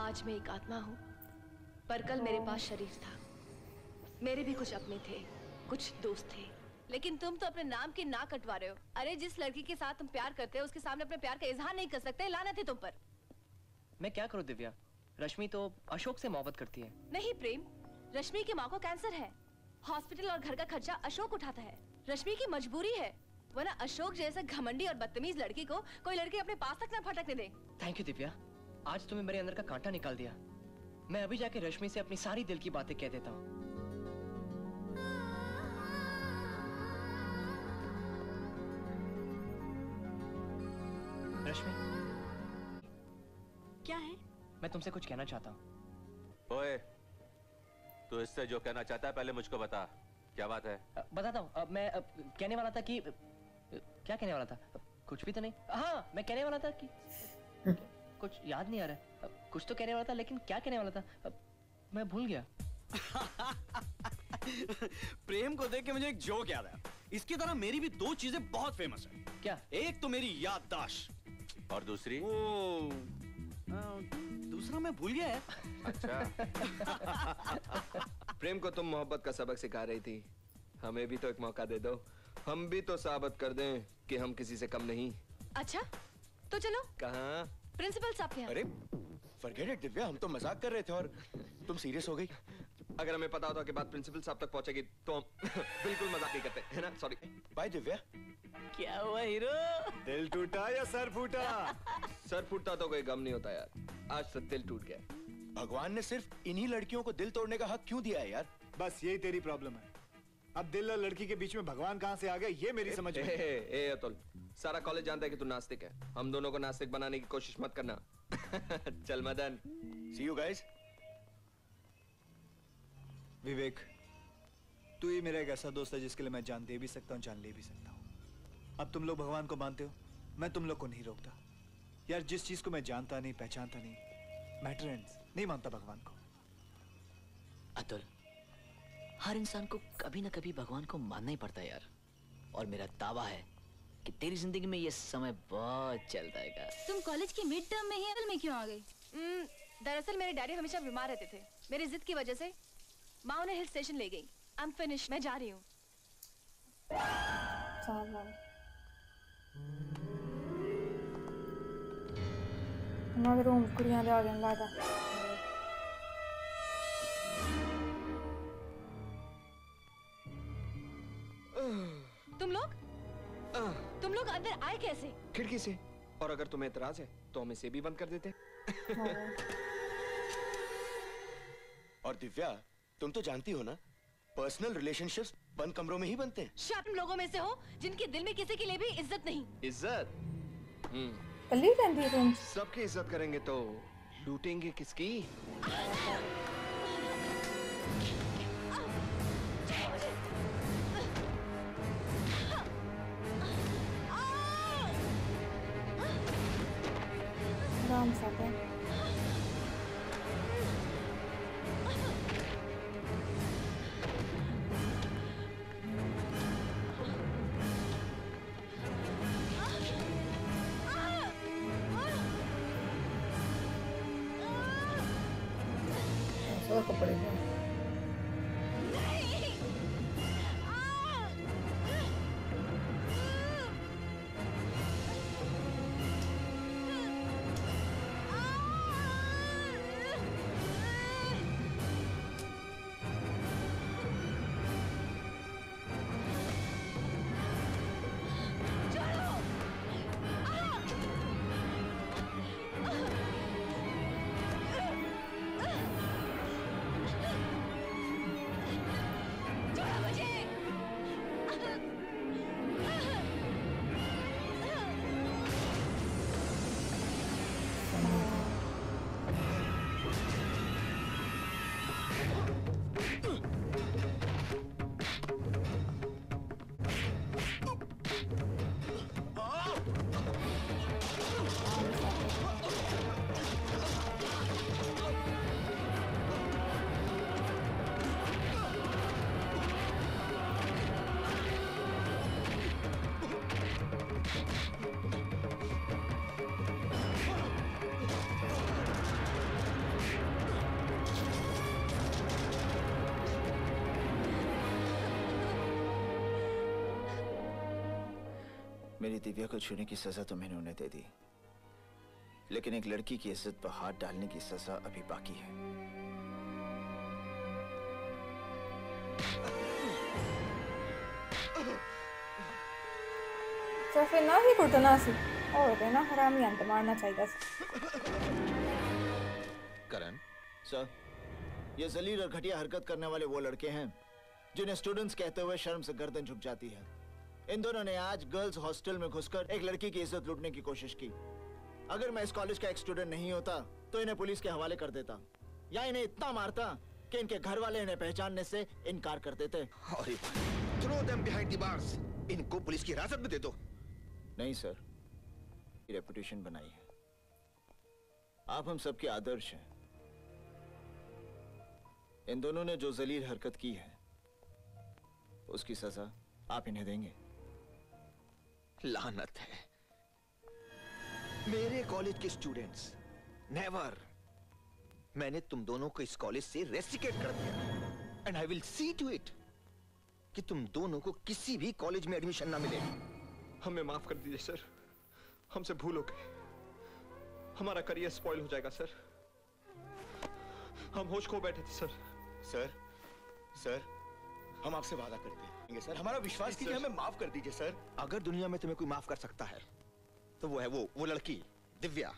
आज मैं एक आत्मा हूँ, पर कल मेरे पास शरीर था। मेरे भी कुछ अपने थे, कुछ दोस्त थे, लेकिन तुम तो अपने नाम की नाक कटवा रहे हो। अरे जिस लड़की के साथ तुम प्यार करते हो उसके सामने अपने प्यार का इजहार नहीं कर सकते। लानत है तुम पर। मैं क्या करूं दिव्या? रश्मि तो अशोक से मोहब्बत करती है। नहीं प्रेम, रश्मि की माँ को कैंसर है। हॉस्पिटल और घर का खर्चा अशोक उठाता है। रश्मि की मजबूरी है, वरना अशोक जैसे घमंडी और बदतमीज लड़की को कोई लड़की अपने पास तक न फटकने दे। थैंक यू दिव्या, आज तुमने मेरे अंदर का कांटा निकाल दिया। मैं अभी जाके रश्मि से अपनी सारी दिल की बातें कह देता हूँ। रश्मि, क्या है? मैं तुमसे कुछ कहना चाहता हूँ। ओए, तू इससे जो कहना चाहता है पहले मुझको बता, क्या बात है? बताता हूँ। मैं कहने वाला था कि क्या कहने वाला था? कुछ भी तो नहीं। हाँ, मैं कहने वाला था कि कुछ याद नहीं आ रहा। कुछ तो कहने वाला था, लेकिन क्या कहने वाला था मैं भूल गया। प्रेम को देख के मुझे एक जोक याद आया। इसकी तरह मेरी भी दो चीजें बहुत फेमस है। क्या? एक तो मेरी याददाश्त, और दूसरी? दूसरा मैं भूल गया है। अच्छा। प्रेम को तुम मोहब्बत का सबक सिखा रही थी, हमें भी तो एक मौका दे दो, हम भी तो साबित कर दें कि हम किसी से कम नहीं। अच्छा, तो चलो। कहाँ? प्रिंसिपल साहब के यहाँ। अरे फॉरगेट इट दिव्या, हम तो मजाक कर रहे थे और तुम सीरियस हो गई। अगर हमें पता होता कि बात प्रिंसिपल साहब तक पहुंचेगी तो हम बिल्कुल मजाक नहीं करते, है ना? सॉरी। बाय दिव्या। क्या हुआ हीरो? दिल टूटा या सर फूटा? सर फूटता तो कोई गम नहीं होता यार, आज तो दिल टूट गया। भगवान ने सिर्फ इन्हीं लड़कियों को दिल तोड़ने का हक क्यों दिया है यार? बस यही तेरी प्रॉब्लम है। अब दिल और लड़की के बीच में भगवान कहाँ से आ गया, ये मेरी समझ में। ए अतुल, सारा कॉलेज जानता है कि तू नास्तिक है। हम दोनों को नास्तिक बनाने की कोशिश मत करना। चल मदन। See you guys. विवेक, तू ही मेरा एक ऐसा दोस्त है जिसके लिए मैं जान दे भी सकता हूँ, जान ले भी सकता हूँ। अब तुम लोग भगवान को मानते हो, मैं तुम लोग को नहीं रोकता यार। जिस चीज को मैं जानता नहीं, पहचानता नहीं, मैटर एंड्स, नहीं मानता भगवान को। अतुल, हर इंसान को कभी ना कभी भगवान को मानना ही पड़ता है यार। और मेरा दावा है कि तेरी जिंदगी में ये समय बहुत चल जाएगा। तुम कॉलेज की मिड टर्म में ही असल में क्यों आ गई? दरअसल मेरे डैडी हमेशा बीमार रहते थे। मेरी जिद की वजह से माँ उन्हें हिल स्टेशन ले गई। आई एम फिनिश, मैं जा रही हूँ। रूम कुड़ियां ले आ गए लादा। तुम लोग अंदर आए कैसे? खिड़की से। और अगर तुम्हें एतराज है तो हम इसे भी बंद कर देते। और दिव्या, तुम तो जानती हो ना, पर्सनल रिलेशनशिप्स बंद कमरों में ही बनते हैं। शायद तुम लोगों में से हो जिनके दिल में किसी के लिए भी इज्जत नहीं। इज्जत? सबकी इज्जत करेंगे तो लूटेंगे किसकी? राम साहब कपड़े मेरी दिव्या को छूने की सजा तो मैंने उन्हें दे दी, लेकिन एक लड़की की इज्जत पर हाथ डालने की सजा अभी बाकी है। फिर ना ही कुटना सी और ना हरामी अंत मारना चाहिए। करण सर, ये जलील और घटिया हरकत करने वाले वो लड़के हैं जिन्हें स्टूडेंट्स कहते हुए शर्म से गर्दन झुक जाती है। इन दोनों ने आज गर्ल्स हॉस्टल में घुसकर एक लड़की की इज्जत लूटने की कोशिश की। अगर मैं इस कॉलेज का एक स्टूडेंट नहीं होता तो इन्हें पुलिस के हवाले कर देता या इन्हें इतना मारता कि इनके घर वाले इन्हें पहचानने से इनकार कर देते। Throw them behind the bars. इनको पुलिस की हिरासत में दे दो। नहीं सर, रेपुटेशन बनाई है। आप हम सबके आदर्श हैं। इन दोनों ने जो जलील हरकत की है उसकी सजा आप इन्हें देंगे। लानत है, मेरे कॉलेज के स्टूडेंट्स, नेवर। मैंने तुम दोनों को इस कॉलेज से रेस्टिकेट कर दिया and I will see to it कि तुम दोनों को किसी भी कॉलेज में एडमिशन ना मिले। हमें माफ कर दीजिए सर, हमसे भूल हो गई। हमारा करियर स्पॉइल हो जाएगा सर। हम होश खो बैठे थे सर। सर, हम आपसे वादा करते हैं सर, हमारा विश्वास कीजिए, हमें माफ कर दीजिए सर। अगर दुनिया में तुम्हें कोई माफ कर सकता है तो वो है वो लड़की दिव्या।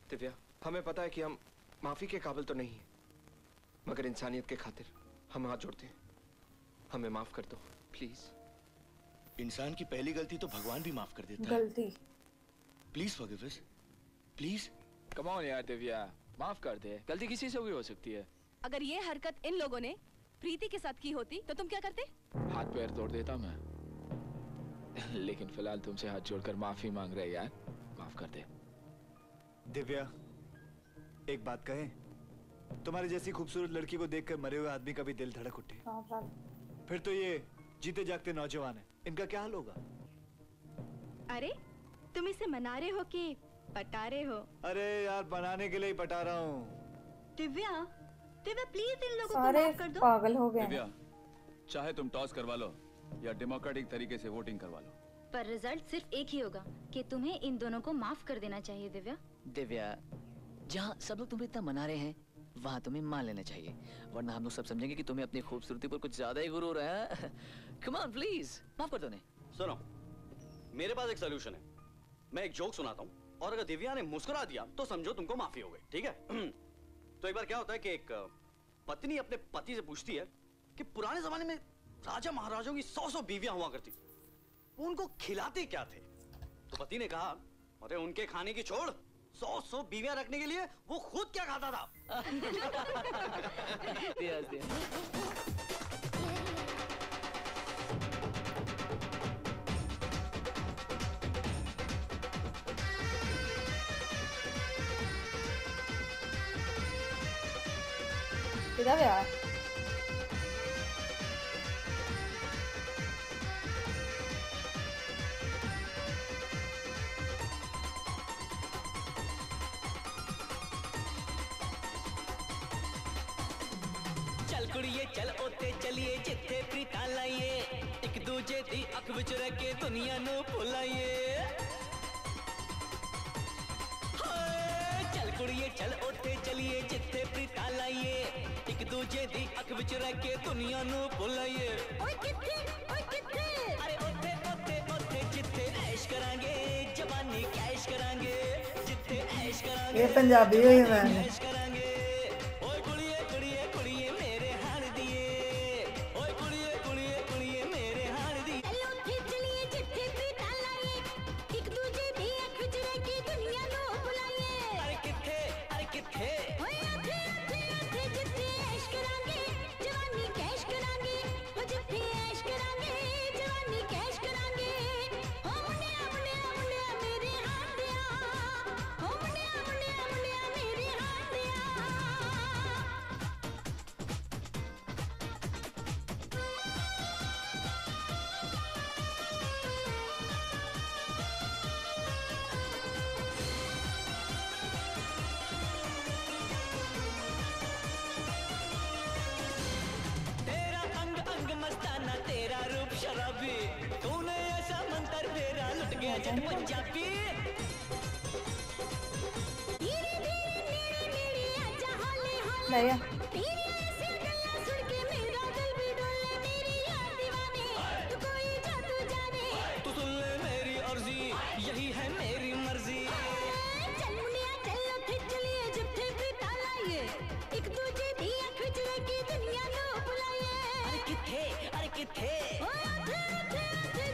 दिव्या, हमें पता है कि हम माफी के काबिल तो नहीं हैं, मगर इंसानियत के खातिर हम हाथ जोड़ते हैं। हमें माफ कर दो प्लीज। इंसान की पहली गलती तो भगवान भी माफ कर देता है। गलती please forgive us, please. Come on यार दिव्या, माफ कर दे, गलती किसी से भी हो सकती है। अगर ये हरकत इन लोगों ने प्रीति के साथ की होती तो तुम क्या करते? हाथ पैर तोड़ देता मैं, लेकिन फिलहाल तुमसे हाथ जोड़कर माफी मांग रहे यार, माफ कर दे। दिव्या, एक बात कहें, तुम्हारी जैसी खूबसूरत लड़की को देखकर मरे हुए आदमी का भी दिल धड़क उठे। फिर तो ये जीते जागते नौजवान है, इनका क्या हाल होगा? अरे तुम इसे मना रहे हो कि पटा रहे हो? अरे यार, बनाने के लिए ही पटा रहा हूँ। दिव्या, दिव्या प्लीज इन लोगों को सारे माफ कर दो। पागल हो गए। दिव्या, चाहे तुम टॉस करवा लो या डेमोक्रेटिक तरीके से वोटिंग करवा लो, पर रिजल्ट सिर्फ एक ही होगा कि तुम्हें इन दोनों को माफ कर देना चाहिए। दिव्या, दिव्या, जहाँ सब लोग तुम्हें इतना मना रहे हैं वहाँ तुम्हें मान लेना चाहिए, वरना हम लोग सब समझेंगे कि तुम्हें अपनी खूबसूरती पर कुछ ज्यादा ही गुरूर है। कम ऑन प्लीज, माफ कर दो ने। सुनो, मेरे पास एक सोल्यूशन है। मैं एक जोक सुनाता हूँ और अगर दिव्या ने मुस्कुरा दिया तो समझो तुमको माफी हो गई, ठीक है? तो एक बार क्या होता है कि एक पत्नी अपने पति से पूछती है कि पुराने जमाने में राजा महाराजाओं की 100 बीवियां हुआ करती, उनको खिलाते क्या थे? तो पति ने कहा, अरे उनके खाने की छोड़, 100 बीवियां रखने के लिए वो खुद क्या खाता था। किधर है यार? चल कुड़िए चल ओते चलिए जिथे प्रीता लाइए, एक दूजे दी अख विच रह के दुनिया नू भुलाइए। चल कुड़िए चल ओते चलिए जिथे प्रीता लाइए, एक दूजे दी अख विच रह के दुनिया नू भुलाइए। ओए किथे, अरे ओते ओते ओते जिथे ऐश करांगे, जवानी कैश करांगे, जिथे ऐश करांगे। ये पंजाबी हुई मैं। ऐश करांगे। ओए कुड़िए कुड़िए कुड़िए मेरे हार दिए, ओए कुड़िए कुड़िए कुड़िए मेरे हार दिए। चलो ओते चलिए जिथे प्रीता लाइए, एक दूजे दी अख विच रह के दुनिया नू भुलाइए। अरे किथे, अरे किथे, ओए ओते ओते ओते जिथे ऐश करांगे, जवानी कैश करांगे, ओ जिथे ऐश करांगे, जवानी कैश करांगे। ओ मुंडिया मुंडिया मुंडिया मेरे हार दिया, ओ मुंडिया मुंडिया मुंडिया मेरे हार दिया। जट पंजाबी धीरे धीरे नेड़े नेड़े आजा हौले हौले लाया तेरी ऐसी गल्लां सुन के मेरा दिल भी डोले मेरी यार दीवाने तू कोई जादू जाने तू सुन ले मेरी अर्जी यही है मेरी मर्जी चल मुनिया चलो खिंच लिए जिथे भी तालाइए एक दूजे दी खिंच लेके दुनिया नो बुलाइए अरे किथे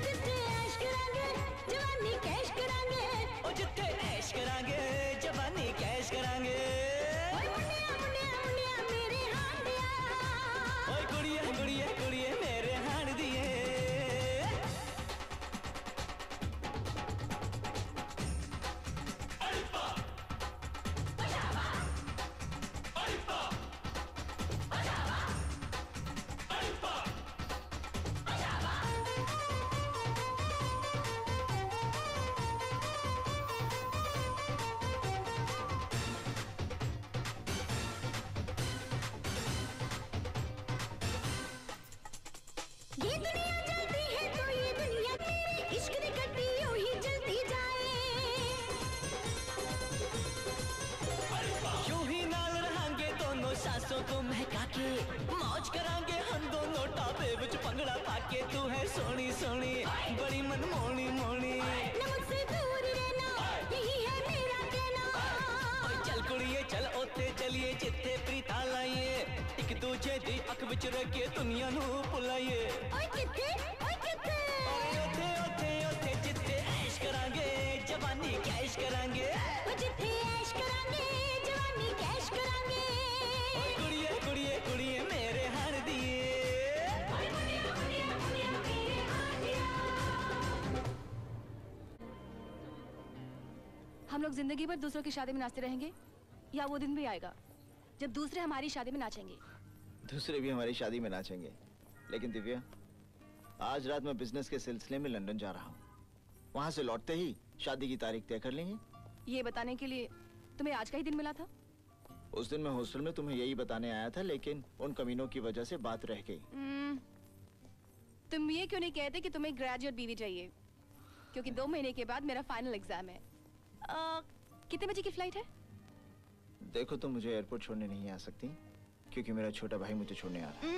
जिथे ऐश करांगे जवानी कैश करांगे ओ जिथे ऐश करांगे जवानी कैश करांगे ओए मुनिया मुनिया मुनिया मेरे हाथ दिया ओए कुड़िए कुड़िए कुड़िए मेरे हाथ दिए ये दुनिया चलती है तो ये दुनिया मेरे इश्क की कटी यूं ही चलती जाए यूं ही नाल रहांगे दोनों सांसों को महका के मौज करांगे हम दोनों टापे विच पंगड़ा पाके तू है सोनी सोनी बड़ी मनमोहनी मोहनी न मुझसे दूर रहना यही है मेरा कहना ओए चल कुड़िए चल ओते चलिए जिथे प्रीता लाइए एक दूजे दी अख विच रह के दुनिया नू भुलाइए ओए किथे ओथे ओथे ओथे जिथे ऐश करांगे जवानी कैश करांगे ओ जिथे ऐश करांगे जवानी कैश करांगे ओए कुड़िए कुड़िए कुड़िए मेरे हार दिए ओए मुनिया मुनिया मुनिया मेरे हार दिया हम लोग जिंदगी भर दूसरों की शादी में नाचते रहेंगे या वो दिन भी आएगा जब दूसरे हमारी शादी में नाचेंगे? दूसरे भी हमारी शादी में नाचेंगे। लेकिन दिव्या, आज रात मैं बिजनेस के सिलसिले में लंदन जा रहा हूँ। वहाँ से लौटते ही शादी की तारीख तय कर लेंगे। ये बताने के लिए तुम्हें आज का ही दिन मिला था? उस दिन मैं हॉस्टल में तुम्हें यही बताने आया था, लेकिन उन कमीनों की वजह से बात रह गई। तुम ये क्यों नहीं कहते कि तुम्हें ग्रेजुएट बीवी चाहिए? क्योंकि 2 महीने के बाद मेरा फाइनल एग्जाम है। कितने बजे की फ्लाइट है? देखो, तुम मुझे एयरपोर्ट छोड़ने नहीं आ सकती, क्योंकि मेरा छोटा भाई मुझे छोड़ने आ रहा है।